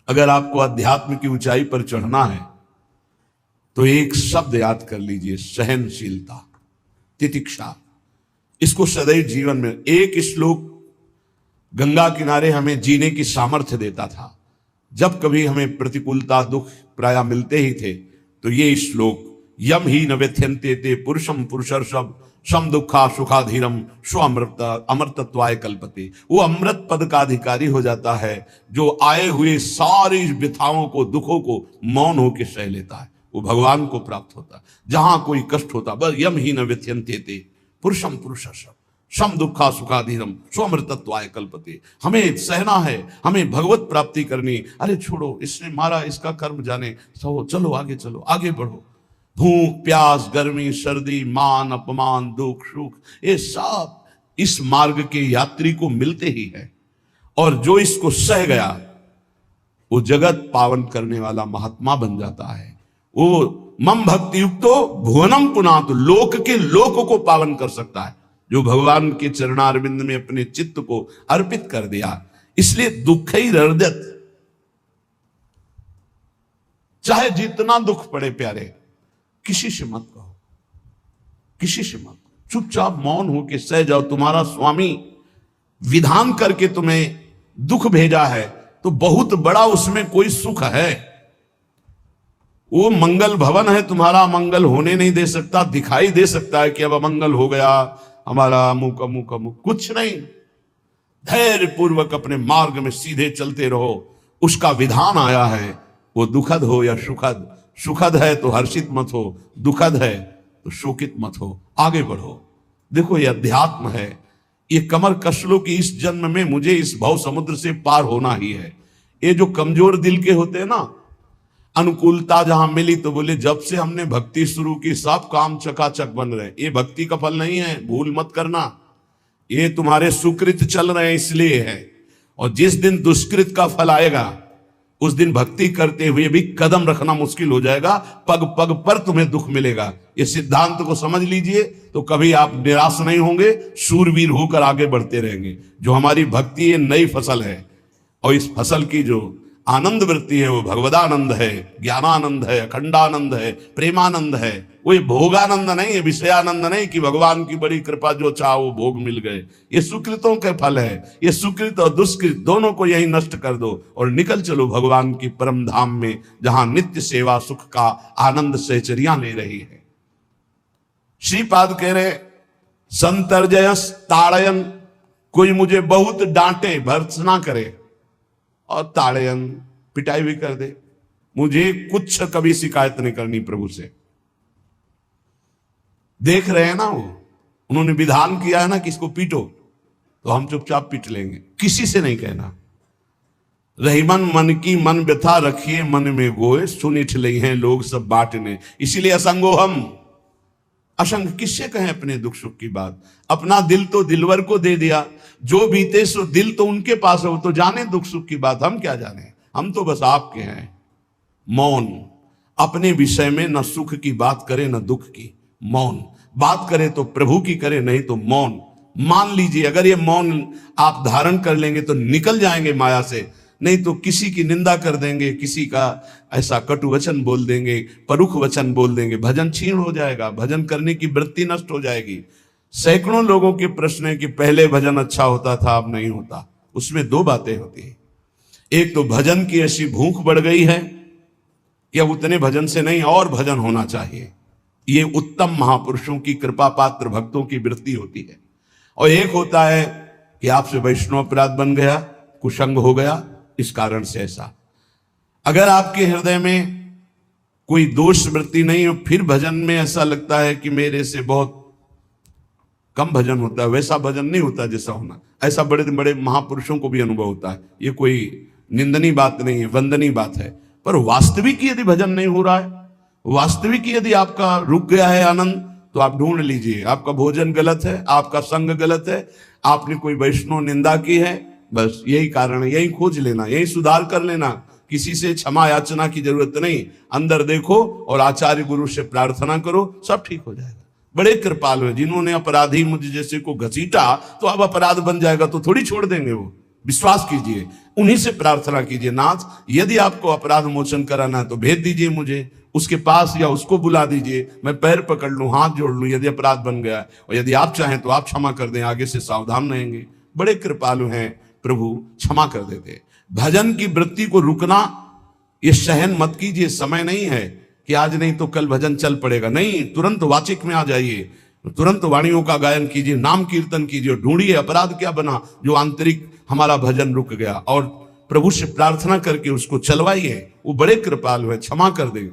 अगर आपको अध्यात्म की ऊंचाई पर चढ़ना है तो एक शब्द याद कर लीजिए, सहनशीलता, तितिक्षा। इसको सदैव जीवन में, एक श्लोक गंगा किनारे हमें जीने की सामर्थ्य देता था। जब कभी हमें प्रतिकूलता दुख प्राय मिलते ही थे तो ये श्लोक, यम ही न व्यथ्यन्ते ते पुरुषम पुरुषर्षभ सम दुखा सुखाधीरम स्व अमृतत्वाय कल्पते। वो अमृत पद का अधिकारी हो जाता है जो आए हुए सारी व्यथाओं को, दुखों को मौन होकर सह लेता है, वो भगवान को प्राप्त होता है। जहां कोई कष्ट होता, बस यम ही न व्यथ्यन्ते ते पुरुषम पुरुषर्षभ सम दुखा सुखाधीरम स्वमृतत्वाय कल्पते। हमें सहना है, हमें भगवत प्राप्ति करनी। अरे छोड़ो, इसने मारा, इसका कर्म जाने, चलो आगे, चलो आगे बढ़ो। भूख प्यास गर्मी सर्दी मान अपमान दुख सुख, ये सब इस मार्ग के यात्री को मिलते ही है। और जो इसको सह गया वो जगत पावन करने वाला महात्मा बन जाता है। वो मम भक्ति युक्तो भुवनम पुनातु, लोक के लोक को पावन कर सकता है जो भगवान के चरणारविंद में अपने चित्त को अर्पित कर दिया। इसलिए दुख ही हृदयत, चाहे जितना दुख पड़े प्यारे, किसी से मत कहो, किसी से मत, चुपचाप मौन होके सह जाओ। तुम्हारा स्वामी विधान करके तुम्हें दुख भेजा है तो बहुत बड़ा उसमें कोई सुख है। वो मंगल भवन है, तुम्हारा मंगल होने नहीं दे सकता। दिखाई दे सकता है कि अब अमंगल हो गया हमारा, अमुक अमुक अमुक, कुछ नहीं। धैर्य पूर्वक अपने मार्ग में सीधे चलते रहो। उसका विधान आया है, वो दुखद हो या सुखद, सुखद है तो हर्षित मत हो, दुखद है तो शोकित मत हो, आगे बढ़ो। देखो ये अध्यात्म है, ये कमर कस लो कि इस जन्म में मुझे इस भव समुद्र से पार होना ही है। ये जो कमजोर दिल के होते हैं ना, अनुकूलता जहां मिली तो बोले जब से हमने भक्ति शुरू की सब काम चकाचक बन रहे। ये भक्ति का फल नहीं है, भूल मत करना। ये तुम्हारे सुकृत चल रहे हैं इसलिए है। और जिस दिन दुष्कृत का फल आएगा उस दिन भक्ति करते हुए भी कदम रखना मुश्किल हो जाएगा, पग पग पर तुम्हें दुख मिलेगा। ये सिद्धांत को समझ लीजिए तो कभी आप निराश नहीं होंगे, शूरवीर होकर आगे बढ़ते रहेंगे। जो हमारी भक्ति ये नई फसल है और इस फसल की जो आनंद वृत्ति है वो भगवदानंद है, ज्ञानानंद है, अखंडानंद है, प्रेमानंद है। वो ये भोगानंद नहीं है, विषयानंद नहीं कि भगवान की बड़ी कृपा जो चाहो वो भोग मिल गए। ये सुकृतों के फल है। ये सुकृत और दुष्कृत दोनों को यही नष्ट कर दो और निकल चलो भगवान की परम धाम में, जहां नित्य सेवा सुख का आनंद सहचरियां ले रही है। श्रीपाद कह रहे संतर्जयस ताड़यन, कोई मुझे बहुत डांटे भर्त्सना करे और ताड़यन पिटाई भी कर दे, मुझे कुछ कभी शिकायत नहीं करनी प्रभु से। देख रहे हैं ना, वो उन्होंने विधान किया है ना कि इसको पीटो, तो हम चुपचाप पीट लेंगे, किसी से नहीं कहना। रहीमन मन की मन व्यथा रखिए मन में गोए, सुनिठ ले हैं लोग सब बांटने। इसीलिए असंगो हम, असंग किससे कहें अपने दुख सुख की बात। अपना दिल तो दिलवर को दे दिया, जो बीते सो दिल तो उनके पास है, वो तो जाने दुख सुख की बात, हम क्या जाने, हम तो बस आपके हैं। मौन, अपने विषय में न सुख की बात करे न दुख की, मौन बात करे तो प्रभु की करे, नहीं तो मौन। मान लीजिए अगर ये मौन आप धारण कर लेंगे तो निकल जाएंगे माया से, नहीं तो किसी की निंदा कर देंगे, किसी का ऐसा कटु वचन बोल देंगे, परुख वचन बोल देंगे, भजन छीण हो जाएगा, भजन करने की वृत्ति नष्ट हो जाएगी। सैकड़ों लोगों के प्रश्न है कि पहले भजन अच्छा होता था अब नहीं होता। उसमें दो बातें होती है, एक तो भजन की ऐसी भूख बढ़ गई है कि अब उतने भजन से नहीं और भजन होना चाहिए। ये उत्तम महापुरुषों की कृपा पात्र भक्तों की वृत्ति होती है। और एक होता है कि आपसे वैष्णव अपराध बन गया, कुसंग हो गया, इस कारण से ऐसा। अगर आपके हृदय में कोई दोष वृत्ति नहीं हो, फिर भजन में ऐसा लगता है कि मेरे से बहुत कम भजन होता है, वैसा भजन नहीं होता जैसा होना। ऐसा बड़े बड़े महापुरुषों को भी अनुभव होता है। ये कोई निंदनीय बात नहीं है, वंदनीय बात है। पर वास्तविक यदि भजन नहीं हो रहा है, वास्तविक यदि आपका रुक गया है आनंद, तो आप ढूंढ लीजिए आपका भोजन गलत है, आपका संग गलत है, आपने कोई वैष्णव निंदा की है, बस यही कारण है। यही खोज लेना, यही सुधार कर लेना, किसी से क्षमा याचना की जरूरत नहीं। अंदर देखो और आचार्य गुरु से प्रार्थना करो, सब ठीक हो जाएगा। बड़े कृपालु हैं, जिन्होंने अपराधी मुझ जैसे को घसीटा तो अब अपराध बन जाएगा तो थोड़ी छोड़ देंगे। वो विश्वास कीजिए, उन्हीं से प्रार्थना कीजिए, नाथ यदि आपको अपराध मोचन कराना है तो भेज दीजिए मुझे उसके पास, या उसको बुला दीजिए, मैं पैर पकड़ लूं, हाथ जोड़ लूं यदि अपराध बन गया, और यदि आप चाहें तो आप क्षमा कर दें, आगे से सावधान रहेंगे। बड़े कृपालु हैं प्रभु, क्षमा कर देते। भजन की वृत्ति को रुकना ये सहन मत कीजिए। समय नहीं है कि आज नहीं तो कल भजन चल पड़ेगा, नहीं, तुरंत वाचिक में आ जाइए, तुरंत वाणियों का गायन कीजिए, नाम कीर्तन कीजिए, ढूंढिए अपराध क्या बना जो आंतरिक हमारा भजन रुक गया, और प्रभु से प्रार्थना करके उसको चलवाइए। वो बड़े कृपालु है, क्षमा कर देंगे।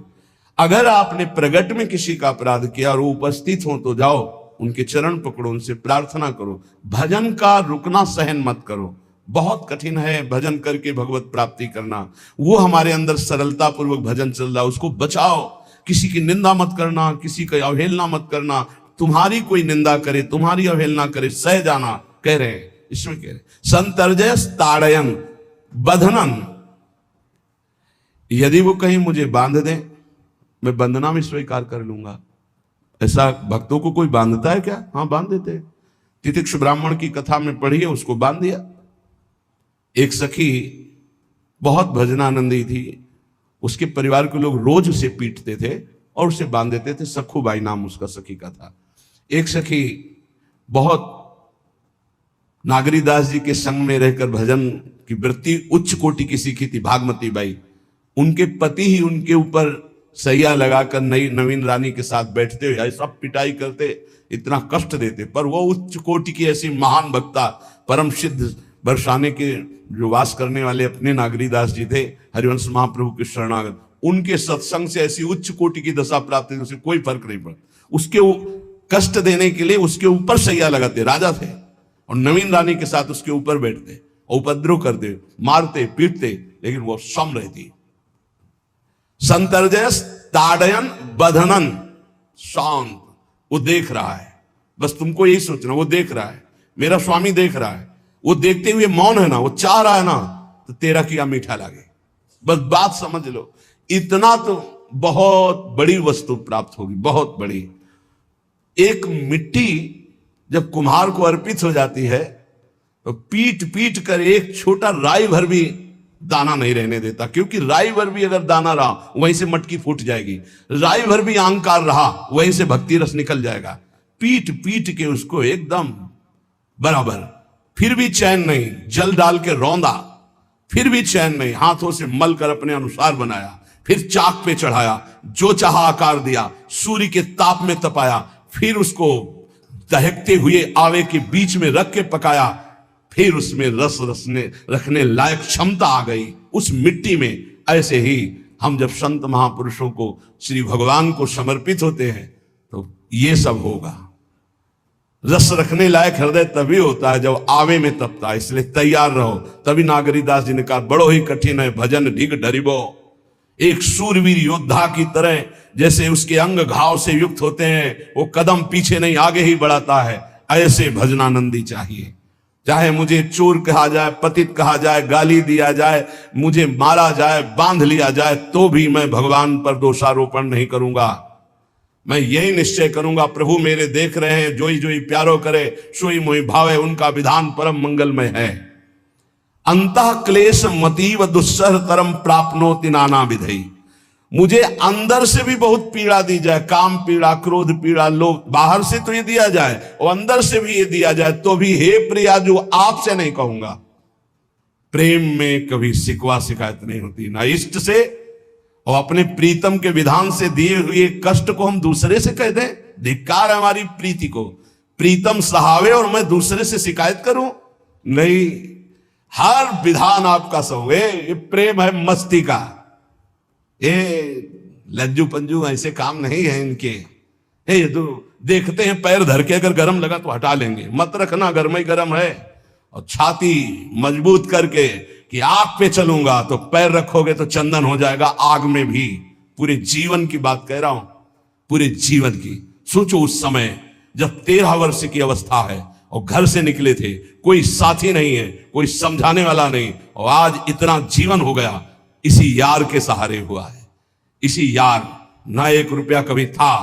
अगर आपने प्रगट में किसी का अपराध किया और वो उपस्थित हो तो जाओ, उनके चरण पकड़ो, उनसे प्रार्थना करो। भजन का रुकना सहन मत करो। बहुत कठिन है भजन करके भगवत प्राप्ति करना। वो हमारे अंदर सरलता पूर्वक भजन चल रहा है, उसको बचाओ। किसी की निंदा मत करना, किसी की अवहेलना मत करना। तुम्हारी कोई निंदा करे, तुम्हारी अवहेलना करे, सह जाना, कह रहे हैं, इसमें कह रहे संतर्जय ताड़यन बंधनन। यदि वो कहीं मुझे बांध दे, मैं बंधना में स्वीकार कर लूंगा। ऐसा भक्तों को कोई बांधता है क्या? हाँ, बांध देते। तितिक्ष ब्राह्मण की कथा में पढ़िए, उसको बांध दिया। एक सखी बहुत भजनानंदी थी, उसके परिवार के लोग रोज उसे पीटते थे और उसे बांध देते थे। सखूबाई नाम उसका सखी का था। एक सखी बहुत नागरीदास जी के संग में रहकर भजन की वृत्ति उच्च कोटि की सीखी थी, भागमती बाई। उनके पति ही उनके ऊपर सैया लगाकर नई नवीन रानी के साथ बैठते हुए ऐसा पिटाई करते, इतना कष्ट देते, पर वो उच्च कोटि की ऐसी महान भक्ता, परम सिद्ध बरसाने के जो वास करने वाले अपने नागरीदास जी थे, हरिवंश महाप्रभु के शरणागत, उनके सत्संग से ऐसी उच्च कोटि की दशा प्राप्त हुई, उसे कोई फर्क नहीं पड़ा। उसके कष्ट देने के लिए उसके ऊपर सैया लगाते, राजा थे, और नवीन रानी के साथ उसके ऊपर बैठते, उपद्रव करते, मारते, पीटते, लेकिन वो सम रहती। संतर्जय ताड़यन बंधनन, शांत। वो देख रहा है, बस तुमको यही सोचना, वो देख रहा है, मेरा स्वामी देख रहा है। वो देखते हुए मौन है ना, वो चाह रहा है ना, तो तेरा किया मीठा लगे। बस बात समझ लो, इतना तो बहुत बड़ी वस्तु प्राप्त होगी, बहुत बड़ी। एक मिट्टी जब कुम्हार को अर्पित हो जाती है तो पीट पीट कर एक छोटा राई भर भी दाना नहीं रहने देता, क्योंकि राई भर भी अगर दाना रहा वहीं से मटकी फूट जाएगी, राई भर भी अहंकार रहा वहीं से भक्ति रस निकल जाएगा। पीट पीट के उसको एकदम बराबर, फिर भी चैन नहीं, जल डाल के रौंदा, फिर भी चैन नहीं, हाथों से मल कर अपने अनुसार बनाया, फिर चाक पे चढ़ाया, जो चाहा आकार दिया, सूर्य के ताप में तपाया, फिर उसको दहकते हुए आवे के बीच में रख के पकाया, फिर उसमें रस रखने लायक क्षमता आ गई उस मिट्टी में। ऐसे ही हम जब संत महापुरुषों को, श्री भगवान को समर्पित होते हैं तो ये सब होगा। रस रखने लायक हृदय तभी होता है जब आवे में तपता है, इसलिए तैयार रहो। तभी नागरीदास जी ने कहा, बड़ो ही कठिन है भजन ढिग डरिबो। एक सूरवीर योद्धा की तरह जैसे उसके अंग घाव से युक्त होते हैं, वो कदम पीछे नहीं आगे ही बढ़ाता है, ऐसे भजनानंदी चाहिए। चाहे मुझे चोर कहा जाए, पतित कहा जाए, गाली दिया जाए, मुझे मारा जाए, बांध लिया जाए, तो भी मैं भगवान पर दोषारोपण नहीं करूंगा। मैं यही निश्चय करूंगा, प्रभु मेरे देख रहे हैं, जोई जोई प्यारो करे सोई मोई भावे, उनका विधान परम मंगलमय है। अंतः क्लेश मतीव दुस्सह तरम प्राप्नोति नाना विधि। मुझे अंदर से भी बहुत पीड़ा दी जाए, काम पीड़ा, क्रोध पीड़ा, लोग बाहर से तो ये दिया जाए और अंदर से भी ये दिया जाए, तो भी हे प्रिया जो आपसे नहीं कहूंगा। प्रेम में कभी शिकवा शिकायत नहीं होती, ना इष्ट से और अपने प्रीतम के विधान से दिए हुए कष्ट को हम दूसरे से कह दें। धिक्कार है हमारी प्रीति को। प्रीतम सहावे और मैं दूसरे से शिकायत करूं? नहीं, हर विधान आपका सहोगे। ये प्रेम है मस्ती का, ये लज्जू पंजू ऐसे काम नहीं है इनके। ये तो देखते हैं पैर धर के, अगर गर्म लगा तो हटा लेंगे, मत रखना गर्म ही गर्म है। और छाती मजबूत करके कि आग पे चलूंगा, तो पैर रखोगे तो चंदन हो जाएगा आग में भी। पूरे जीवन की बात कह रहा हूं, पूरे जीवन की। सोचो उस समय जब 13 वर्ष की अवस्था है और घर से निकले थे, कोई साथी नहीं है, कोई समझाने वाला नहीं, और आज इतना जीवन हो गया, इसी यार के सहारे हुआ है। इसी यार, ना 1 रुपया कभी था,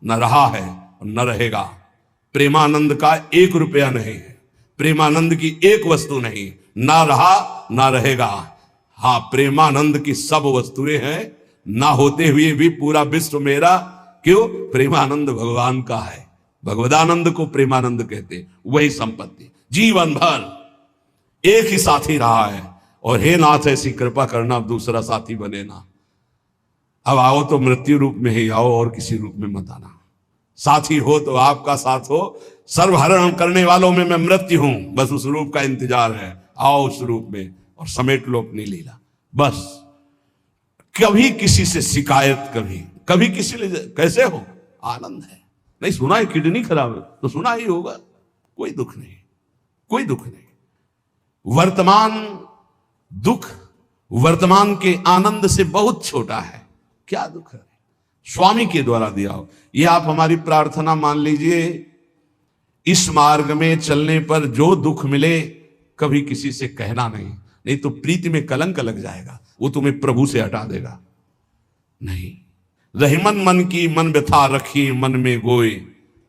न रहा है और न रहेगा। प्रेमानंद का 1 रुपया नहीं है, प्रेमानंद की एक वस्तु नहीं, ना रहा ना रहेगा। हाँ, प्रेमानंद की सब वस्तुएं हैं, ना होते हुए भी पूरा विश्व मेरा। क्यों? प्रेमानंद भगवान का है। भगवदानंद को प्रेमानंद कहते। वही संपत्ति जीवन भर एक ही साथी रहा है। और हे नाथ, ऐसी कृपा करना, अब दूसरा साथी बने ना। अब आओ तो मृत्यु रूप में ही आओ, और किसी रूप में मत आना। साथी हो तो आपका साथ हो। सर्वहरण करने वालों में मैं मृत्यु हूं, बस उस रूप का इंतजार है। आओ उस रूप में और समेट लो अपनी लीला। बस कभी किसी से शिकायत, कभी किसी लिए कैसे हो, आनंद है। नहीं सुना है किडनी खराब है तो सुना ही होगा, कोई दुख नहीं, कोई दुख नहीं। वर्तमान दुख वर्तमान के आनंद से बहुत छोटा है। क्या दुख है? स्वामी के द्वारा दिया हो। ये आप हमारी प्रार्थना मान लीजिए, इस मार्ग में चलने पर जो दुख मिले कभी किसी से कहना नहीं तो प्रीति में कलंक लग जाएगा, वो तुम्हें प्रभु से हटा देगा। नहीं, रहीमन मन की मन व्यथा रखी मन में गोए,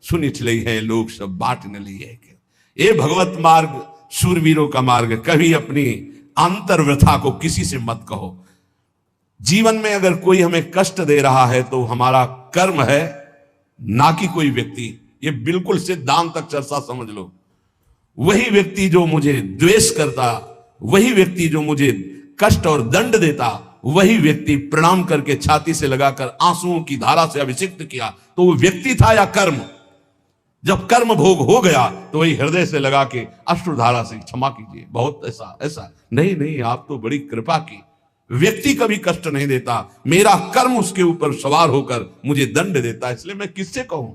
सुनिठ लई है लोग सब बाट न ली है। ये भगवत मार्ग शूरवीरों का मार्ग। कभी अपनी अंतर व्यथा को किसी से मत कहो। जीवन में अगर कोई हमें कष्ट दे रहा है तो हमारा कर्म है, ना कि कोई व्यक्ति। ये बिल्कुल सिद्धांत चर्चा समझ लो। वही व्यक्ति जो मुझे द्वेष करता, वही व्यक्ति जो मुझे कष्ट और दंड देता, वही व्यक्ति प्रणाम करके छाती से लगाकर आंसुओं की धारा से अभिषिक्त किया, तो वो व्यक्ति था या कर्म? जब कर्म भोग हो गया तो वही हृदय से लगा के अश्रुधारा से क्षमा कीजिए, बहुत ऐसा नहीं, आप तो बड़ी कृपा की। व्यक्ति कभी कष्ट नहीं देता, मेरा कर्म उसके ऊपर सवार होकर मुझे दंड देता। इसलिए मैं किससे कहूं?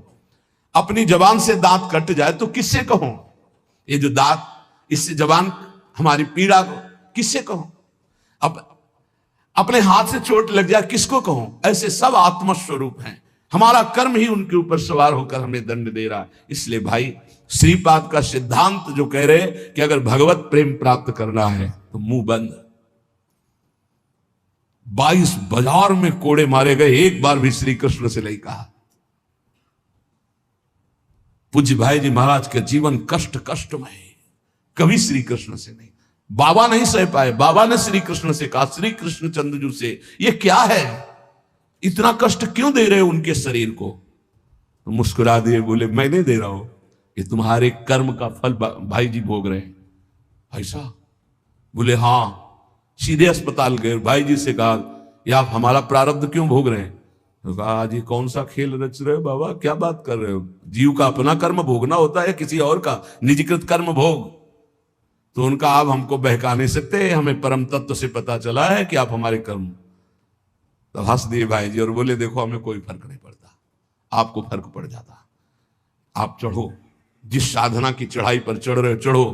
अपनी जबान से दांत कट जाए तो किससे कहूं? ये जो दांत, इससे जबान हमारी पीड़ा को किससे कहूं? अब अपने हाथ से चोट लग जाए किसको कहूं? ऐसे सब आत्मस्वरूप हैं। हमारा कर्म ही उनके ऊपर सवार होकर हमें दंड दे रहा है। इसलिए भाई, श्रीपाद का सिद्धांत जो कह रहे कि अगर भगवत प्रेम प्राप्त करना है तो मुंह बंद। 22 बाजार में कोड़े मारे गए, एक बार भी श्री कृष्ण से नहीं कहा। पूज्य भाई जी महाराज के जीवन कष्टमय, कभी श्री कृष्ण से नहीं। बाबा नहीं सह पाए, बाबा ने श्री कृष्ण से कहा, श्री कृष्ण चंद्रजू से, ये क्या है, इतना कष्ट क्यों दे रहे हो उनके शरीर को? तो मुस्कुरा दिए, बोले मैं नहीं दे रहा हूं, ये तुम्हारे कर्म का फल भाई जी भोग रहे हैं। ऐसा? बोले हाँ। सीधे अस्पताल गए, भाई जी से कहा, ये आप हमारा प्रारब्ध क्यों भोग रहे हैं? तो कहा, आज ये कौन सा खेल रच रहे हो बाबा, क्या बात कर रहे हो? जीव का अपना कर्म भोगना होता है, किसी और का निजीकृत कर्म भोग? तो उनका, आप हमको बहका नहीं सकते, हमें परम तत्व से पता चला है कि आप हमारे कर्म। तो हंस दिए भाई जी और बोले, देखो हमें कोई फर्क नहीं पड़ता, आपको फर्क पड़ जाता। आप चढ़ो, जिस साधना की चढ़ाई पर चढ़ रहे हो चढ़ो,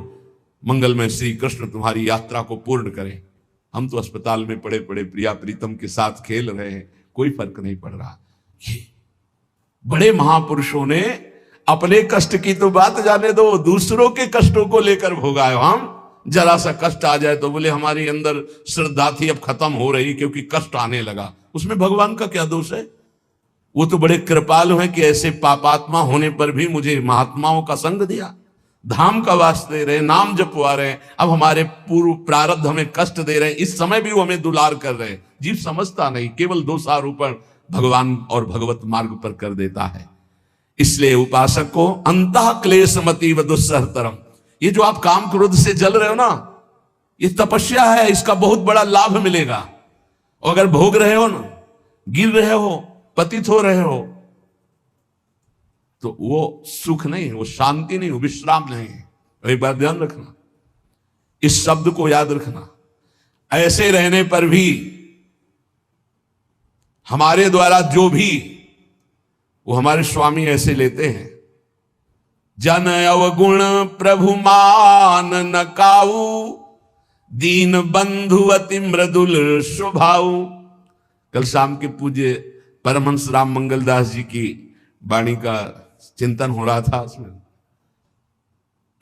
मंगलमय श्री कृष्ण तुम्हारी यात्रा को पूर्ण करें। हम तो अस्पताल में पड़े पड़े प्रिया प्रीतम के साथ खेल रहे हैं, कोई फर्क नहीं पड़ रहा। ये बड़े महापुरुषों ने अपने कष्ट की तो बात जाने दो, दूसरों के कष्टों को लेकर भोगाए। हम जरा सा कष्ट आ जाए तो बोले हमारी अंदर श्रद्धा थी अब खत्म हो रही क्योंकि कष्ट आने लगा। उसमें भगवान का क्या दोष है? वो तो बड़े कृपालु हैं कि ऐसे पापात्मा होने पर भी मुझे महात्माओं का संग दिया, धाम का वास दे रहे, नाम जपवा रहे। अब हमारे पूर्व प्रारब्ध हमें कष्ट दे रहे हैं, इस समय भी वो हमें दुलार कर रहे हैं। जीव समझता नहीं, केवल दोषारोपण भगवान और भगवत मार्ग पर कर देता है। इसलिए उपासक को अंतः क्लेशमति व दुस्सहतरम, ये जो आप काम क्रोध से जल रहे हो ना, ये तपस्या है, इसका बहुत बड़ा लाभ मिलेगा। और अगर भोग रहे हो ना, गिर रहे हो, पतित हो रहे हो, तो वो सुख नहीं, वो शांति नहीं, वो विश्राम नहीं है। एक बार ध्यान रखना, इस शब्द को याद रखना। ऐसे रहने पर भी हमारे द्वारा जो भी, वो हमारे स्वामी ऐसे लेते हैं, जन अवगुण प्रभु मान न काऊ, दीन बंधु अति मृदुल स्वभाव। कल शाम के पूज्य परमहंस राम मंगलदास जी की वाणी का चिंतन हो रहा था, उसमें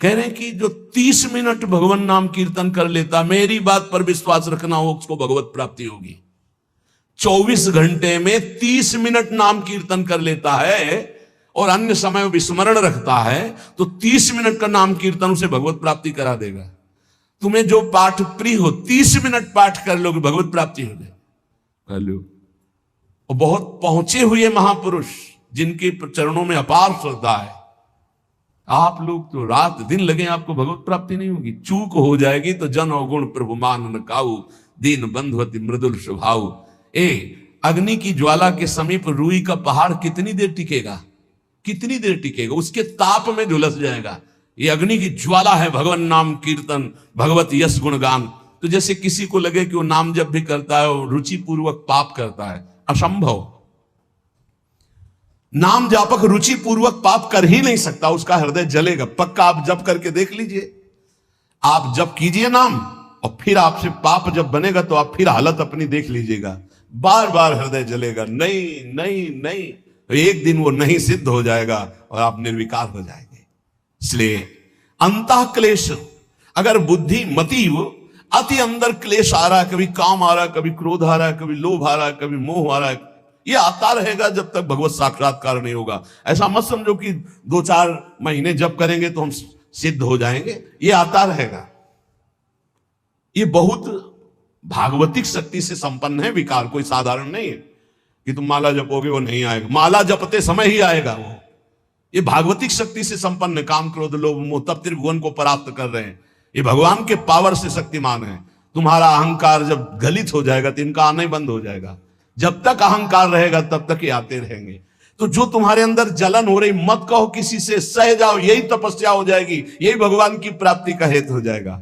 कह रहे हैं कि जो 30 मिनट भगवान नाम कीर्तन कर लेता, मेरी बात पर विश्वास रखना हो, उसको भगवत प्राप्ति होगी। 24 घंटे में 30 मिनट नाम कीर्तन कर लेता है और अन्य समय विस्मरण रखता है, तो 30 मिनट का नाम कीर्तन उसे भगवत प्राप्ति करा देगा। तुम्हें जो पाठ प्रिय हो 30 मिनट पाठ कर लोगे, भगवत प्राप्ति हो जाए, कर लो। और बहुत पहुंचे हुए महापुरुष जिनके चरणों में अपार श्रद्धा है, आप लोग तो रात दिन लगे आपको भगवत प्राप्ति नहीं होगी। चूक हो जाएगी तो जन अवगुण प्रभु मान न काऊ, दीन बंधुवती मृदुल स्वभाव। अग्नि की ज्वाला के समीप रुई का पहाड़ कितनी देर टिकेगा, कितनी देर टिकेगा, उसके ताप में झुलस जाएगा। ये अग्नि की ज्वाला है भगवान नाम कीर्तन, भगवत यश गुणगान। तो जैसे किसी को लगे कि वो नाम जब भी करता है वो रुचि पूर्वक पाप करता है, असंभव। नाम जापक रुचि पूर्वक पाप कर ही नहीं सकता, उसका हृदय जलेगा। पक्का आप जप करके देख लीजिए, आप जप कीजिए नाम, और फिर आपसे पाप जब बनेगा तो आप फिर हालत अपनी देख लीजिएगा, बार बार हृदय जलेगा, नहीं नहीं नहीं। तो एक दिन वो नहीं सिद्ध हो जाएगा और आप निर्विकार हो जाएंगे। इसलिए अंतः क्लेश, अगर बुद्धि मति वो अति अंदर क्लेश आ रहा है, कभी काम आ रहा है, कभी क्रोध आ रहा है, कभी लोभ आ रहा है, कभी मोह आ रहा है, ये आता रहेगा जब तक भगवत साक्षात्कार नहीं होगा। ऐसा मत समझो कि 2-4 महीने जब करेंगे तो हम सिद्ध हो जाएंगे, ये आता रहेगा। ये बहुत भागवतिक शक्ति से संपन्न है विकार, कोई साधारण नहीं है कि तुम माला जपोगे वो नहीं आएगा, माला जपते समय ही आएगा वो। ये भागवतिक शक्ति से संपन्न, काम क्रोध लोभ मोह तब त्रिभुवन को प्राप्त कर रहे हैं। ये भगवान के पावर से शक्तिमान है। तुम्हारा अहंकार जब गलित हो जाएगा तो इनका आना ही बंद हो जाएगा। जब तक अहंकार रहेगा तब तक ये आते रहेंगे। तो जो तुम्हारे अंदर जलन हो रही, मत कहो किसी से, सह जाओ, यही तपस्या हो जाएगी, यही भगवान की प्राप्ति का हेतु हो जाएगा।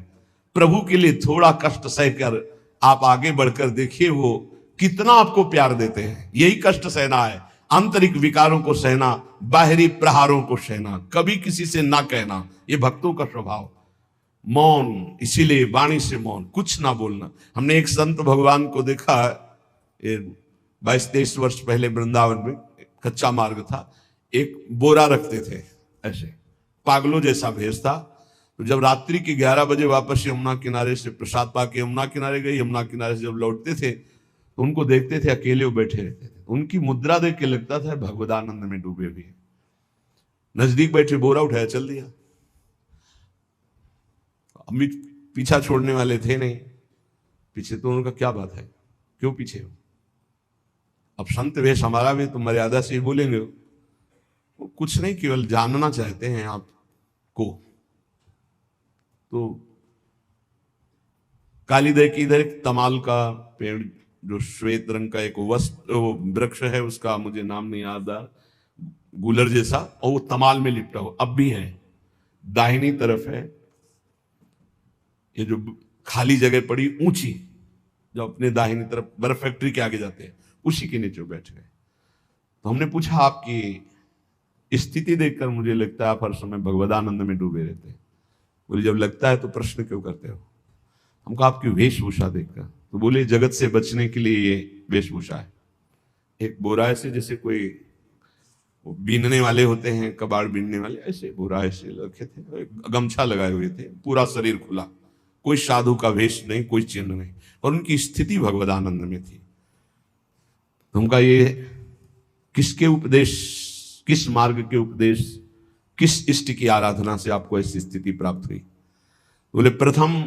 प्रभु के लिए थोड़ा कष्ट सहकर आप आगे बढ़कर देखिए वो कितना आपको प्यार देते हैं। यही कष्ट सहना है, आंतरिक विकारों को सहना, बाहरी प्रहारों को सहना, कभी किसी से ना कहना, ये भक्तों का स्वभाव। मौन, इसीलिए वाणी से मौन, कुछ ना बोलना। हमने एक संत भगवान को देखा, 22-23 वर्ष पहले वृंदावन में कच्चा मार्ग था, एक बोरा रखते थे ऐसे, पागलों जैसा भेष था। तो जब रात्रि के 11 बजे वापस यमुना किनारे से प्रसाद पाके यमुना किनारे गए, यमुना किनारे से जब लौटते थे तो उनको देखते थे अकेले वो बैठे रहते थे। उनकी मुद्रा देख के लगता था भगवदानंद में डूबे हुए। नजदीक बैठे, बोरा उठाया, चल दिया। अम्मी पीछा छोड़ने वाले थे नहीं, पीछे तो उनका क्या बात है, क्यों पीछे हो? अब संत वेश हमारा भी तो मर्यादा से ही बोलेंगे, वो कुछ नहीं, केवल जानना चाहते हैं आपको। तो कालीदय की इधर एक तमाल का पेड़, जो श्वेत रंग का एक वृक्ष है, उसका मुझे नाम नहीं याद आ, गुलर जैसा, और वो तमाल में लिपटा हो, अब भी है। दाहिनी तरफ है ये जो खाली जगह पड़ी ऊंची, जो अपने दाहिनी तरफ बर्फ फैक्ट्री के आगे जाते हैं, उसी के नीचे बैठ गए। तो हमने पूछा, आपकी स्थिति देखकर मुझे लगता है आप हर समय भगवदानंद में डूबे रहते हैं। बोले, जब लगता है तो प्रश्न क्यों करते हो? हम कहा आपकी वेशभूषा देखकर। तो बोले, जगत से बचने के लिए ये वेशभूषा है। एक बोरा ऐसे, जैसे कोई बीनने वाले होते हैं, कबाड़ बीनने वाले, ऐसे बोरा ऐसे रखे थे, गमछा लगाए हुए थे, पूरा शरीर खुला, कोई साधु का वेश नहीं, कोई चिन्ह नहीं, और उनकी स्थिति भगवदानंद में थी। तो उनका ये किसके उपदेश, किस मार्ग के उपदेश, किस इष्ट की आराधना से आपको ऐसी स्थिति प्राप्त हुई? बोले, प्रथम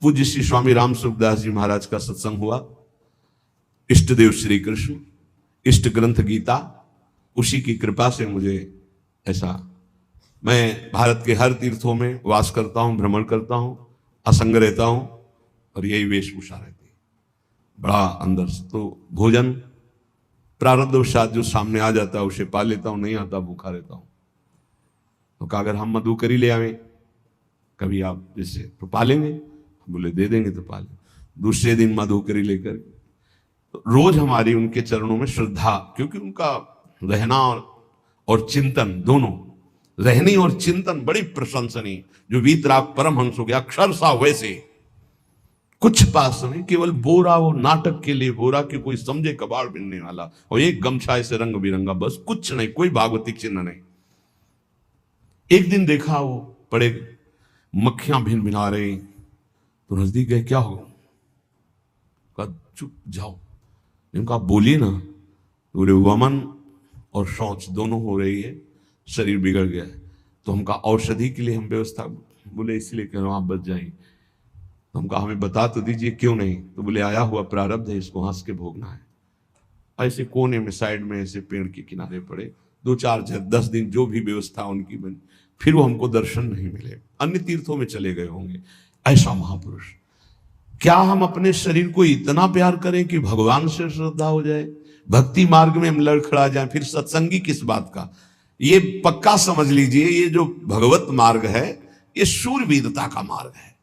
पूज्य श्री स्वामी राम सुखदास जी महाराज का सत्संग हुआ, इष्ट देव श्री कृष्ण, इष्ट ग्रंथ गीता, उसी की कृपा से मुझे ऐसा, मैं भारत के हर तीर्थों में वास करता हूं, भ्रमण करता हूं, असंग रहता हूं, और यही वेशभूषा रहती है बड़ा अंदर से। तो भोजन प्रारब्धवशात जो सामने आ जाता है उसे पा लेता हूं, नहीं आता भूखा रहता हूं। तो कहा, अगर हम मधुकरी ले आवे कभी आप जैसे, तो पालेंगे? बोले, दे देंगे तो पालें। दूसरे दिन मधुकरी लेकर, तो रोज हमारी उनके चरणों में श्रद्धा, क्योंकि उनका रहना और चिंतन दोनों, रहनी और चिंतन बड़ी प्रशंसनीय। जो वीतराग परमहंस हो गया, अक्षर सा वैसे, कुछ पास नहीं, केवल बोरा, वो नाटक के लिए बोरा कि कोई समझे कबाड़ बिनने वाला, और एक गमछा ऐसे रंग बिरंगा, बस कुछ नहीं, कोई भागवतिक चिन्ह नहीं। एक दिन देखा वो पड़े, मक्खियां भिन भिना रही, तो नजदीक गए, क्या हो? कहा, चुप जाओ। इनका बोलिए ना। बोले, वमन और शौच दोनों हो रही है, शरीर बिगड़ गया है, तो हमका औषधि के लिए हम व्यवस्था, बोले इसलिए कह रहा हूं आप बच जाइए। तो हम कहा हमें बता तो दीजिए क्यों नहीं। तो बोले आया हुआ प्रारब्ध है, इसको हंस के भोगना है। ऐसे कोने में साइड में ऐसे पेड़ के किनारे पड़े 2-4-10 दिन जो भी व्यवस्था उनकी बनी, फिर वो हमको दर्शन नहीं मिले, अन्य तीर्थों में चले गए होंगे। ऐसा महापुरुष, क्या हम अपने शरीर को इतना प्यार करें कि भगवान से श्रद्धा हो जाए, भक्ति मार्ग में हम लड़खड़ा जाए, फिर सत्संगी किस बात का। ये पक्का समझ लीजिए, ये जो भगवत मार्ग है ये शूरवीरता का मार्ग है,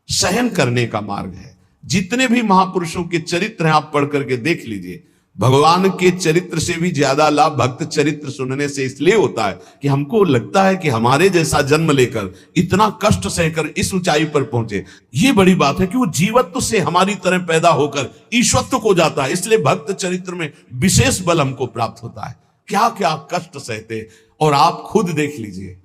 सहन करने का मार्ग है। जितने भी महापुरुषों के चरित्र हैं आप पढ़ करके देख लीजिए, भगवान के चरित्र से भी ज्यादा लाभ भक्त चरित्र सुनने से इसलिए होता है कि हमको लगता है कि हमारे जैसा जन्म लेकर इतना कष्ट सहकर इस ऊंचाई पर पहुंचे, ये बड़ी बात है कि वो जीवत्व से हमारी तरह पैदा होकर ईश्वत्व को जाता है। इसलिए भक्त चरित्र में विशेष बल हमको प्राप्त होता है। क्या क्या कष्ट सहते, और आप खुद देख लीजिए,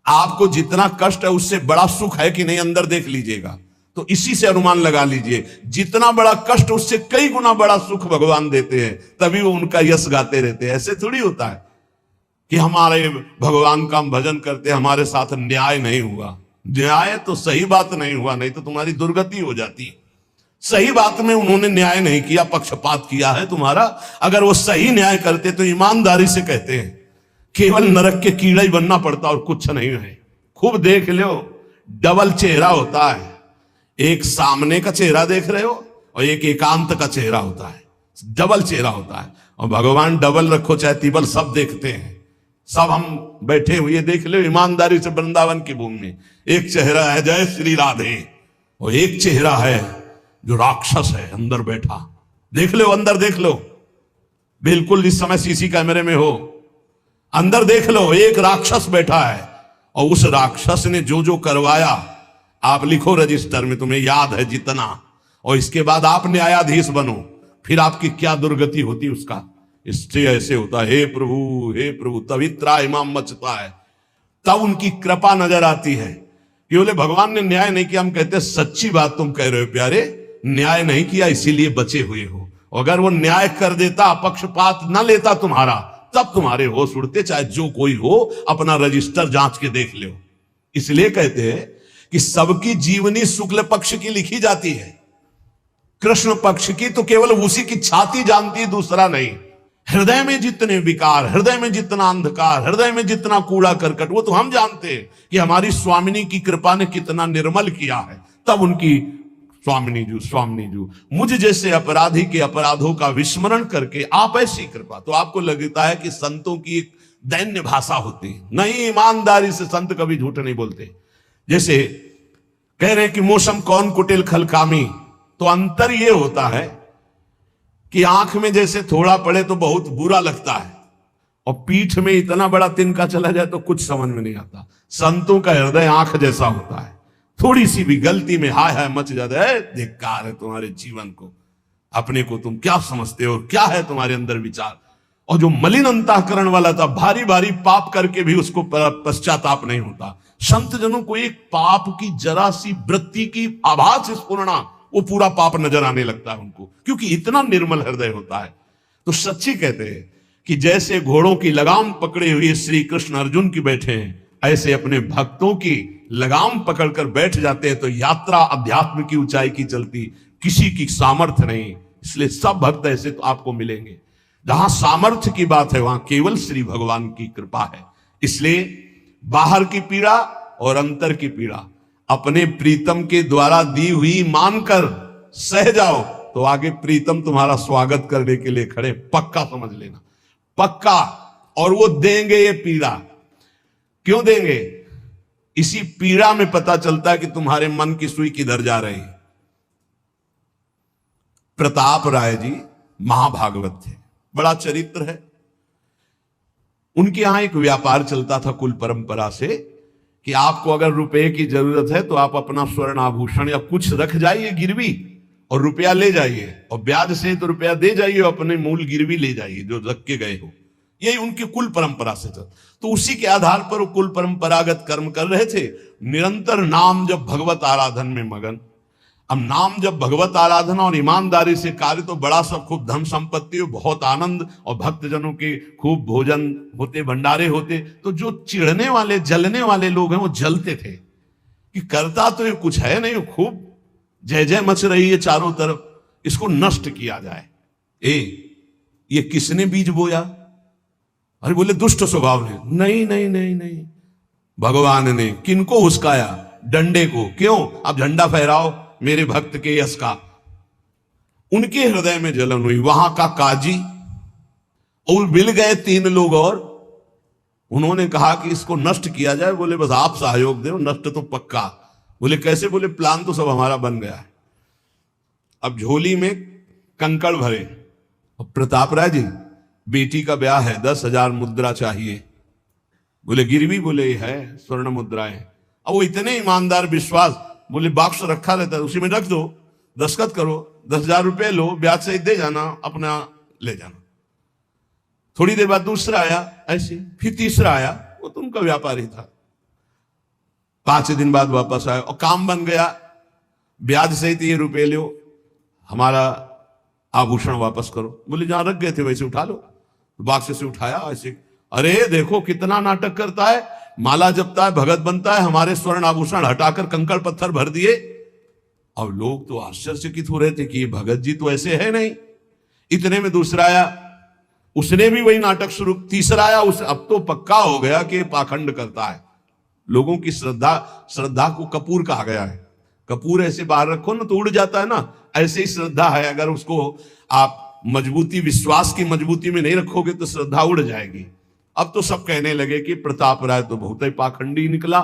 आपको जितना कष्ट है उससे बड़ा सुख है कि नहीं, अंदर देख लीजिएगा तो इसी से अनुमान लगा लीजिए, जितना बड़ा कष्ट उससे कई गुना बड़ा सुख भगवान देते हैं, तभी वो उनका यश गाते रहते हैं। ऐसे थोड़ी होता है कि हमारे भगवान का हम भजन करते हमारे साथ न्याय नहीं हुआ। न्याय तो सही बात नहीं हुआ, नहीं तो तुम्हारी दुर्गति हो जाती। सही बात में उन्होंने न्याय नहीं किया, पक्षपात किया है तुम्हारा। अगर वो सही न्याय करते तो ईमानदारी से कहते हैं केवल नरक के कीड़ा ही बनना पड़ता और कुछ नहीं है। खूब देख लो, डबल चेहरा होता है, एक सामने का चेहरा देख रहे हो और एक एकांत का चेहरा होता है, डबल चेहरा होता है। और भगवान डबल रखो चाहे तिबल, सब देखते हैं। सब हम बैठे हुए देख लो ईमानदारी से वृंदावन की भूमि में, एक चेहरा है जय श्री राधे और एक चेहरा है जो राक्षस है अंदर बैठा। देख लो, अंदर देख लो, बिल्कुल इस समय सीसी कैमरे में हो, अंदर देख लो, एक राक्षस बैठा है और उस राक्षस ने जो जो करवाया आप लिखो रजिस्टर में, तुम्हें याद है जितना, और इसके बाद आप न्यायाधीश बनो, फिर आपकी क्या दुर्गति होती उसका। इससे ऐसे होता है, हे प्रभु, तभी त्राहिमाम मचता है, तब उनकी कृपा नजर आती है कि बोले भगवान ने न्याय नहीं किया। हम कहते सच्ची बात तुम कह रहे हो प्यारे, न्याय नहीं किया इसीलिए बचे हुए हो। अगर वो न्याय कर देता, पक्षपात न लेता तुम्हारा, तब तुम्हारे होश उड़ते, चाहे जो कोई हो, अपना रजिस्टर जांच के देख लो। इसलिए कहते हैं कि सबकी जीवनी शुक्ल पक्ष की लिखी जाती है, कृष्ण पक्ष की तो केवल उसी की छाती जानती, दूसरा नहीं। हृदय में जितने विकार, हृदय में जितना अंधकार, हृदय में जितना कूड़ा करकट, वो तो हम जानते हैं कि हमारी स्वामिनी की कृपा ने कितना निर्मल किया है। तब उनकी स्वामिनी जू मुझ जैसे अपराधी के अपराधों का विस्मरण करके आप ऐसी कृपा, तो आपको लगता है कि संतों की एक दैन्य भाषा होती है। नहीं, ईमानदारी से संत कभी झूठ नहीं बोलते। जैसे कह रहे कि मौसम कौन कुटिल खलकामी, तो अंतर यह होता है कि आंख में जैसे थोड़ा पड़े तो बहुत बुरा लगता है, और पीठ में इतना बड़ा तिनका चला जाए तो कुछ समझ में नहीं आता। संतों का हृदय आंख जैसा होता है, थोड़ी सी भी गलती में हाय हाय मच जाता है। धिक्कार है तुम्हारे जीवन को, अपने को तुम क्या समझते हो, क्या है तुम्हारे अंदर विचार। और जो मलिन अंतःकरण वाला था, भारी भारी पाप करके भी उसको पश्चाताप नहीं होता। संत जनों को एक पाप की जरा सी वृत्ति की आभास स्फुरना, वो पूरा पाप नजर आने लगता है उनको, क्योंकि इतना निर्मल हृदय होता है। तो सच्ची कहते हैं कि जैसे घोड़ों की लगाम पकड़े हुए श्री कृष्ण अर्जुन की बैठे हैं, ऐसे अपने भक्तों की लगाम पकड़कर बैठ जाते हैं, तो यात्रा अध्यात्म की ऊंचाई की चलती, किसी की सामर्थ्य नहीं। इसलिए सब भक्त ऐसे तो आपको मिलेंगे। जहां सामर्थ्य की बात है वहां केवल श्री भगवान की कृपा है। इसलिए बाहर की पीड़ा और अंतर की पीड़ा अपने प्रीतम के द्वारा दी हुई मानकर सह जाओ, तो आगे प्रीतम तुम्हारा स्वागत करने के लिए खड़े, पक्का समझ लेना, पक्का। और वो देंगे ये पीड़ा, क्यों देंगे? इसी पीड़ा में पता चलता है कि तुम्हारे मन की सुई किधर जा रही है। प्रताप राय जी महाभागवत थे, बड़ा चरित्र है। उनके यहां एक व्यापार चलता था कुल परंपरा से कि आपको अगर रुपए की जरूरत है तो आप अपना स्वर्ण आभूषण या कुछ रख जाइए गिरवी और रुपया ले जाइए, और ब्याज से तो रुपया दे जाइए, अपने मूल गिरवी ले जाइए जो रख के गए हो। यही उनकी कुल परंपरा से चल, तो उसी के आधार पर वो कुल परंपरागत कर्म कर रहे थे। निरंतर नाम जब भगवत आराधन में मगन। अब नाम जब भगवत आराधना और ईमानदारी से कार्य, तो बड़ा सब खूब धन संपत्ति, बहुत आनंद, और भक्तजनों के खूब भोजन होते, भंडारे होते। तो जो चिढ़ने वाले जलने वाले लोग हैं वो जलते थे कि करता तो ये कुछ है नहीं, खूब जय जय मच रही है चारों तरफ, इसको नष्ट किया जाए। ये किसने बीज बोया? अरे बोले दुष्ट स्वभाव ने। नहीं नहीं नहीं नहीं, भगवान ने। किनको हुस्काया? डंडे को। क्यों? अब झंडा फहराओ मेरे भक्त के यश का। उनके हृदय में जलन हुई। वहां का काजी और मिल गए 3 लोग और उन्होंने कहा कि इसको नष्ट किया जाए। बोले बस आप सहयोग दो, नष्ट तो पक्का। बोले कैसे? बोले प्लान तो सब हमारा बन गया है। अब झोली में कंकड़ भरे। प्रताप राय जी, बेटी का ब्याह है, 10,000 मुद्रा चाहिए। बोले गिरवी? बोले है, स्वर्ण मुद्राएं। अब वो इतने ईमानदार, विश्वास, बोले बॉक्स रखा रहता है, उसी में रख दो, दस्तखत करो, 10,000 रुपए लो, ब्याज से दे जाना, अपना ले जाना। थोड़ी देर बाद दूसरा आया ऐसे, फिर तीसरा आया, वो तो उनका व्यापारी था। 5 दिन बाद वापस आया और काम बन गया। ब्याज सहित ये रुपए लो, हमारा आभूषण वापस करो। बोले जहां रख गए थे वैसे उठा लो। बाक्स से उठाया ऐसे। अरे देखो कितना नाटक करता है, माला जपता है, भगत बनता है, हमारे स्वर्ण आभूषण हटाकर कंकड़ पत्थर भर दिए। और लोग तो आश्चर्यचकित हो रहे थे कि ये भगत जी तो ऐसे है नहीं। इतने में दूसरा आया, उसने भी वही नाटक शुरू। तीसरा आया, उस अब तो पक्का हो गया कि पाखंड करता है। लोगों की श्रद्धा को कपूर कहा गया है। कपूर ऐसे बाहर रखो ना तो उड़ जाता है ना, ऐसे ही श्रद्धा है। अगर उसको आप मजबूती, विश्वास की मजबूती में नहीं रखोगे तो श्रद्धा उड़ जाएगी। अब तो सब कहने लगे कि प्रताप राय तो बहुत ही पाखंडी निकला।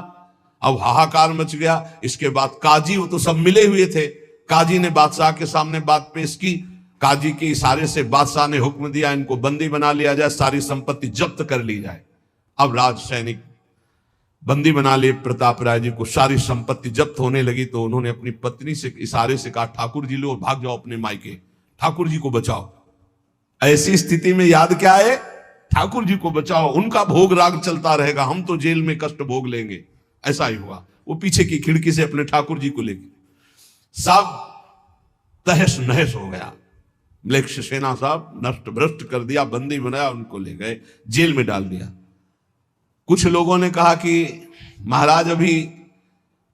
अब हाहाकार मच गया। इसके बाद काजी, वो तो सब मिले हुए थे, काजी ने बादशाह के सामने बात पेश की। काजी के इशारे से बादशाह ने हुक्म दिया इनको बंदी बना लिया जाए, सारी संपत्ति जब्त कर ली जाए। अब राज सैनिक बंदी बना लिए प्रताप राय जी को। सारी संपत्ति जब्त होने लगी तो उन्होंने अपनी पत्नी से इशारे से कहा, ठाकुर जी लो और भाग जाओ अपने मायके, ठाकुर जी को बचाओ। ऐसी स्थिति में याद क्या है? ठाकुर जी को बचाओ, उनका भोग राग चलता रहेगा, हम तो जेल में कष्ट भोग लेंगे। ऐसा ही हुआ। वो पीछे की खिड़की से अपने ठाकुर जी को लेके सब तहस नहस हो गया। म्लेच्छ सेना साहब नष्ट भ्रष्ट कर दिया, बंदी बनाया, उनको ले गए, जेल में डाल दिया। कुछ लोगों ने कहा कि महाराज अभी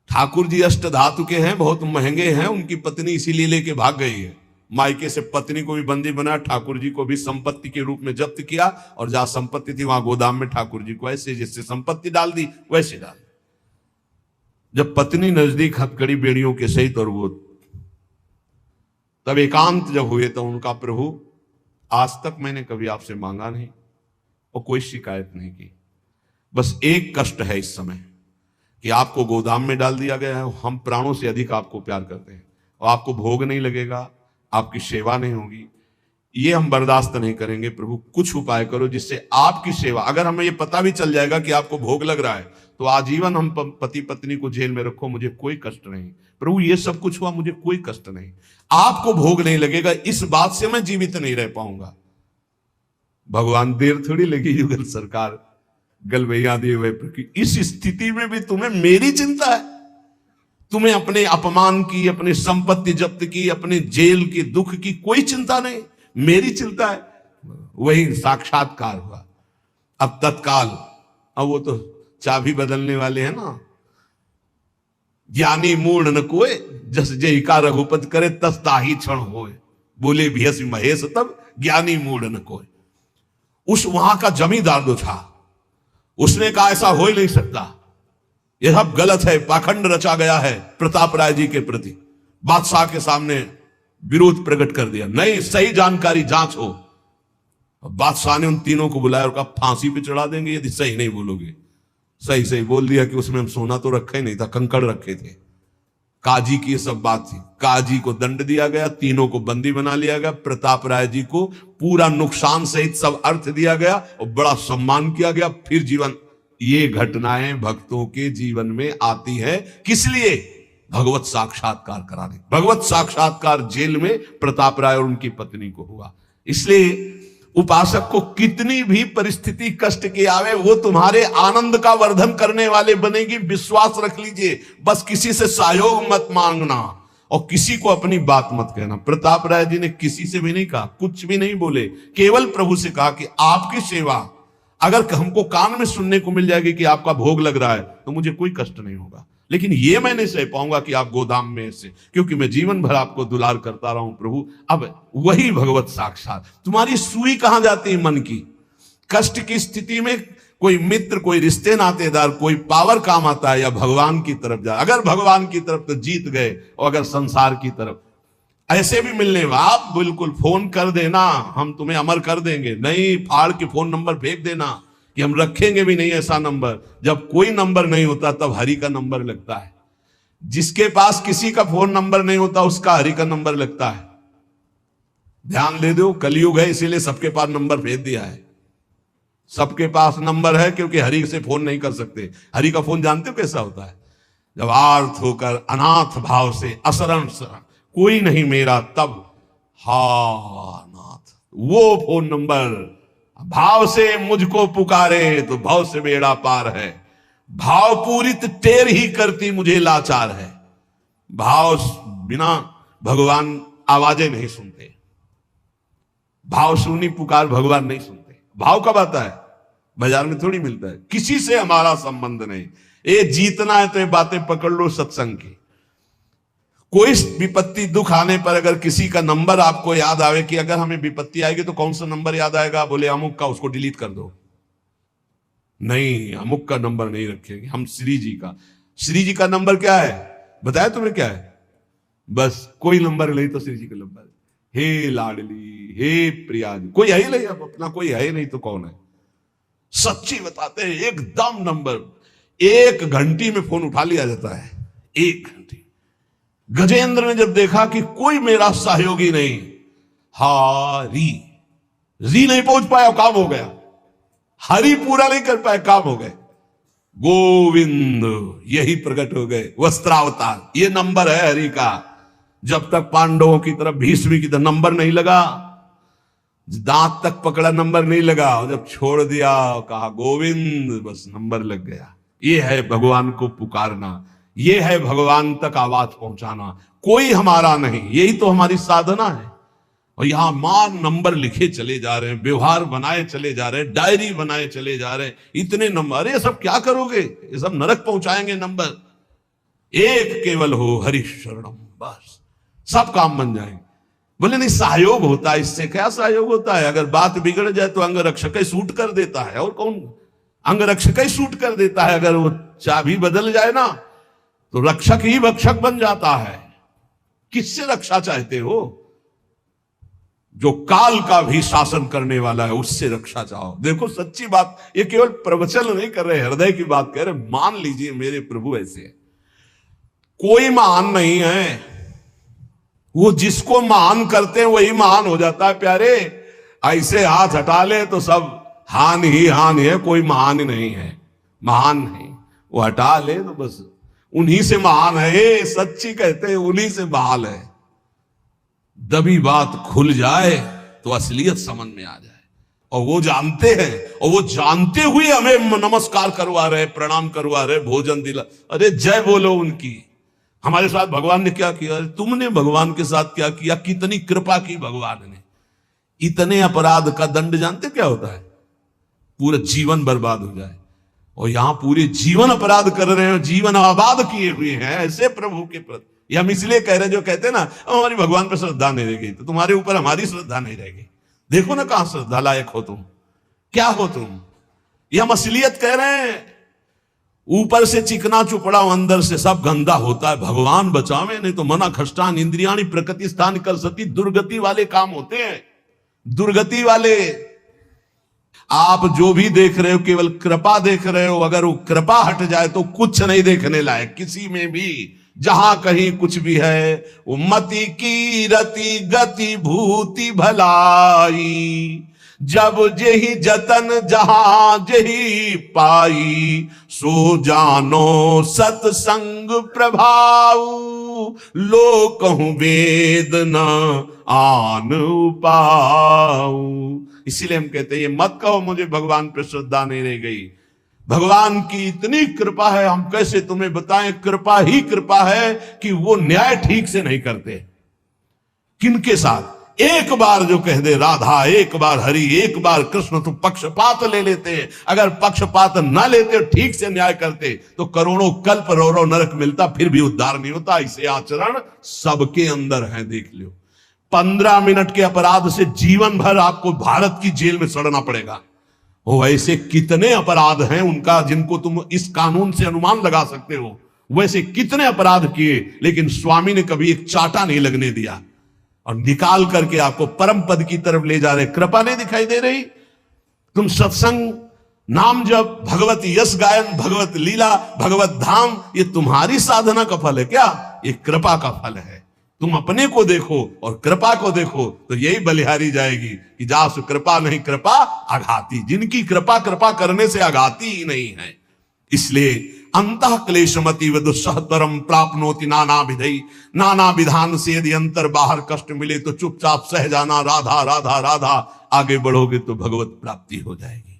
ठाकुर जी अष्ट धातु के हैं, बहुत महंगे हैं, उनकी पत्नी इसीलिए लेके भाग गई है। मायके से पत्नी को भी बंदी बनाया, ठाकुर जी को भी संपत्ति के रूप में जब्त किया, और जहां संपत्ति थी वहां गोदाम में ठाकुर जी को ऐसे जैसे संपत्ति डाल दी वैसे डाल दी। जब पत्नी नजदीक हथकड़ी बेड़ियों के सहित और वो तब एकांत जब हुए तो उनका, प्रभु आज तक मैंने कभी आपसे मांगा नहीं और कोई शिकायत नहीं की, बस एक कष्ट है इस समय कि आपको गोदाम में डाल दिया गया है। हम प्राणों से अधिक आपको प्यार करते हैं और आपको भोग नहीं लगेगा, आपकी सेवा नहीं होगी, ये हम बर्दाश्त नहीं करेंगे। प्रभु कुछ उपाय करो जिससे आपकी सेवा, अगर हमें ये पता भी चल जाएगा कि आपको भोग लग रहा है तो आजीवन हम पति पत्नी को जेल में रखो, मुझे कोई कष्ट नहीं। प्रभु ये सब कुछ हुआ, मुझे कोई कष्ट नहीं, आपको भोग नहीं लगेगा, इस बात से मैं जीवित नहीं रह पाऊंगा। भगवान देर थोड़ी लगी युगल सरकार गलबैया दिए हुए, इस स्थिति में भी तुम्हें मेरी चिंता है? तुम्हें अपने अपमान की, अपनी संपत्ति जब्त की, अपने जेल की दुख की कोई चिंता नहीं, मेरी चिंता है। वही साक्षात्कार हुआ। अब तत्काल, अब वो तो चाबी बदलने वाले हैं ना, ज्ञानी मूढ़ न कोय, जस जय का रघुपत करे तस ताही क्षण होए, बोले भियस महेश तब ज्ञानी मूढ़ न कोय। उस वहां का जमींदार जो था उसने कहा ऐसा हो ही नहीं सकता, यह सब गलत है, पाखंड रचा गया है प्रताप राय जी के प्रति। बादशाह के सामने विरोध प्रकट कर दिया, नहीं सही जानकारी जांच हो। बादशाह ने उन तीनों को बुलाया और कहा फांसी पे चढ़ा देंगे यदि सही नहीं बोलोगे। सही सही बोल दिया कि उसमें हम सोना तो रखा ही नहीं था, कंकड़ रखे थे। काजी की ये सब बात थी। काजी को दंड दिया गया, तीनों को बंदी बना लिया गया, प्रताप राय जी को पूरा नुकसान सहित सब अर्थ दिया गया और बड़ा सम्मान किया गया। फिर जीवन, ये घटनाएं भक्तों के जीवन में आती है किस लिए? भगवत साक्षात्कार कराने। भगवत साक्षात्कार जेल में प्रताप राय और उनकी पत्नी को हुआ। इसलिए उपासक को कितनी भी परिस्थिति कष्ट के आवे, वो तुम्हारे आनंद का वर्धन करने वाले बनेगी, विश्वास रख लीजिए। बस किसी से सहयोग मत मांगना और किसी को अपनी बात मत कहना। प्रताप राय जी ने किसी से भी नहीं कहा, कुछ भी नहीं बोले, केवल प्रभु से कहा कि आपकी सेवा अगर हमको कान में सुनने को मिल जाएगी कि आपका भोग लग रहा है तो मुझे कोई कष्ट नहीं होगा, लेकिन ये मैं नहीं सह पाऊंगा कि आप गोदाम में से, क्योंकि मैं जीवन भर आपको दुलार करता रहा हूं प्रभु। अब वही भगवत साक्षात। तुम्हारी सुई कहां जाती है मन की? कष्ट की स्थिति में कोई मित्र, कोई रिश्ते नातेदार, कोई पावर काम आता है, या भगवान की तरफ जा? अगर भगवान की तरफ तो जीत गए, और अगर संसार की तरफ ऐसे भी मिलने, आप बिल्कुल फोन कर देना, हम तुम्हें अमर कर देंगे। नहीं, फाड़ के फोन नंबर फेंक देना कि हम रखेंगे भी नहीं ऐसा नंबर। जब कोई नंबर नहीं होता तब हरि का नंबर लगता है। जिसके पास किसी का फोन नंबर नहीं होता उसका हरि का नंबर लगता है। ध्यान दे दो, कलयुग है इसीलिए सबके पास नंबर भेज दिया है। सबके पास नंबर है क्योंकि हरि से फोन नहीं कर सकते। हरि का फोन जानते हो कैसा होता है? जब आर्थ होकर अनाथ भाव से असरण शरण कोई नहीं मेरा, तब हा नाथ, वो फोन नंबर भाव से मुझको पुकारे तो भाव से बेड़ा पार है। भाव पूरित टेर ही करती मुझे लाचार है। भाव बिना भगवान आवाजें नहीं सुनते। भाव सुनी पुकार भगवान नहीं सुनते। भाव कब आता है? बाजार में थोड़ी मिलता है। किसी से हमारा संबंध नहीं। ये जीतना है तो ये बातें पकड़ लो सत्संग की। कोई विपत्ति दुख आने पर अगर किसी का नंबर आपको याद आवे कि अगर हमें विपत्ति आएगी तो कौन सा नंबर याद आएगा? बोले अमुक का, उसको डिलीट कर दो। नहीं, अमुक का नंबर नहीं रखेंगे हम, श्री जी का। श्री जी का नंबर क्या है बताया तुम्हें? क्या है? बस कोई नंबर नहीं तो श्री जी का नंबर। हे लाडली, हे प्रिया जी, कोई है ही नहीं। अब अपना कोई है ही नहीं तो कौन है? सच्ची बताते हैं, एकदम नंबर 1 घंटी में फोन उठा लिया जाता है। 1 घंटी। गजेंद्र ने जब देखा कि कोई मेरा सहयोगी नहीं, री नहीं पहुंच पाया, काम हो गया। हरि पूरा नहीं कर पाए, काम हो गए। गोविंद यही प्रकट हो गए, वस्त्रावतार। ये नंबर है हरि का। जब तक पांडवों की तरफ, भीष्म की तरफ नंबर नहीं लगा, दांत तक पकड़ा, नंबर नहीं लगा। जब छोड़ दिया, कहा गोविंद, बस नंबर लग गया। ये है भगवान को पुकारना, ये है भगवान तक आवाज पहुंचाना। कोई हमारा नहीं, यही तो हमारी साधना है। और यहां मान नंबर लिखे चले जा रहे हैं, व्यवहार बनाए चले जा रहे हैं, डायरी बनाए चले जा रहे हैं। इतने नंबर, ये सब क्या करोगे? ये सब नरक पहुंचाएंगे नंबर। एक केवल हो हरि शरणम, बस सब काम बन जाएंगे। बोले नहीं, सहयोग होता है। इससे क्या सहयोग होता है? अगर बात बिगड़ जाए तो अंग रक्षक ही सूट कर देता है। और कौन? अंग रक्षक ही सूट कर देता है। अगर वो चाबी बदल जाए ना तो रक्षक ही भक्षक बन जाता है। किससे रक्षा चाहते हो? जो काल का भी शासन करने वाला है, उससे रक्षा चाहो। देखो सच्ची बात, ये केवल प्रवचन नहीं कर रहे, हृदय की बात कह रहे। मान लीजिए मेरे प्रभु ऐसे है। कोई महान नहीं है, वो जिसको महान करते हैं वही महान हो जाता है प्यारे। ऐसे हाथ हटा ले तो सब हानि ही हानि है, कोई महान ही नहीं है। महान नहीं, वो हटा ले तो बस उन्हीं से महान है। सच्ची कहते हैं, उन्हीं से बहाल है। दबी बात खुल जाए तो असलियत समझ में आ जाए। और वो जानते हैं, और वो जानते हुए हमें नमस्कार करवा रहे, प्रणाम करवा रहे, भोजन दिला। अरे जय बोलो उनकी। हमारे साथ भगवान ने क्या किया? तुमने भगवान के साथ क्या किया? कितनी कृपा की भगवान ने। इतने अपराध का दंड जानते क्या होता है? पूरा जीवन बर्बाद हो जाए। और यहां पूरे जीवन अपराध कर रहे हैं, जीवन आबाद किए हुए हैं ऐसे प्रभु के प्रति। हम इसलिए कह रहे हैं, जो कहते हैं ना हमारी भगवान पर श्रद्धा नहीं रहेगी तो तुम्हारे ऊपर हमारी श्रद्धा नहीं रहेगी। देखो ना कहां श्रद्धा लायक हो तुम, क्या हो तुम। ये हम असलियत कह रहे हैं। ऊपर से चिकना चुपड़ा, अंदर से सब गंदा होता है। भगवान बचावे, नहीं तो मना खष्टान इंद्रियाणी प्रकृति स्थान कर सती। दुर्गति वाले काम होते हैं, दुर्गति वाले। आप जो भी देख रहे हो केवल कृपा देख रहे हो। अगर वो कृपा हट जाए तो कुछ नहीं देखने लायक किसी में भी। जहां कहीं कुछ भी है वो मति की रति गति भूति भलाई। जब जेहि जतन जहां जेहि पाई, सो जानो सत्संग प्रभाव। लोकहु वेद न आन पाऊ। इसीलिए हम कहते हैं ये मत कहो मुझे भगवान पर श्रद्धा नहीं रह गई। भगवान की इतनी कृपा है, हम कैसे तुम्हें बताएं। कृपा ही कृपा है कि वो न्याय ठीक से नहीं करते। किनके साथ? एक बार जो कह दे राधा, एक बार हरि, एक बार कृष्ण, तो पक्षपात ले लेते हैं। अगर पक्षपात ना लेते और ठीक से न्याय करते तो करोड़ों कल्प रो नरक मिलता, फिर भी उद्धार नहीं होता। इसे आचरण सबके अंदर है, देख लो। 15 मिनट के अपराध से जीवन भर आपको भारत की जेल में सड़ना पड़ेगा। वो ऐसे कितने अपराध हैं उनका, जिनको तुम इस कानून से अनुमान लगा सकते हो। वैसे कितने अपराध किए, लेकिन स्वामी ने कभी एक चाटा नहीं लगने दिया और निकाल करके आपको परम पद की तरफ ले जा रहे। कृपा नहीं दिखाई दे रही? तुम सत्संग, नाम जप, भगवत यश गायन, भगवत लीला, भगवत धाम, ये तुम्हारी साधना का फल है क्या? ये कृपा का फल है। तुम अपने को देखो और कृपा को देखो तो यही बलिहारी जाएगी कि जासु कृपा नहीं कृपा आघाती। जिनकी कृपा कृपा करने से आघाती ही नहीं है। इसलिए अंतः क्लेशमति दुस्सहतरम प्राप्नोति नाना विधि, नाना विधान से यदि अंतर बाहर कष्ट मिले तो चुपचाप सह जाना, राधा राधा राधा। आगे बढ़ोगे तो भगवत प्राप्ति हो जाएगी।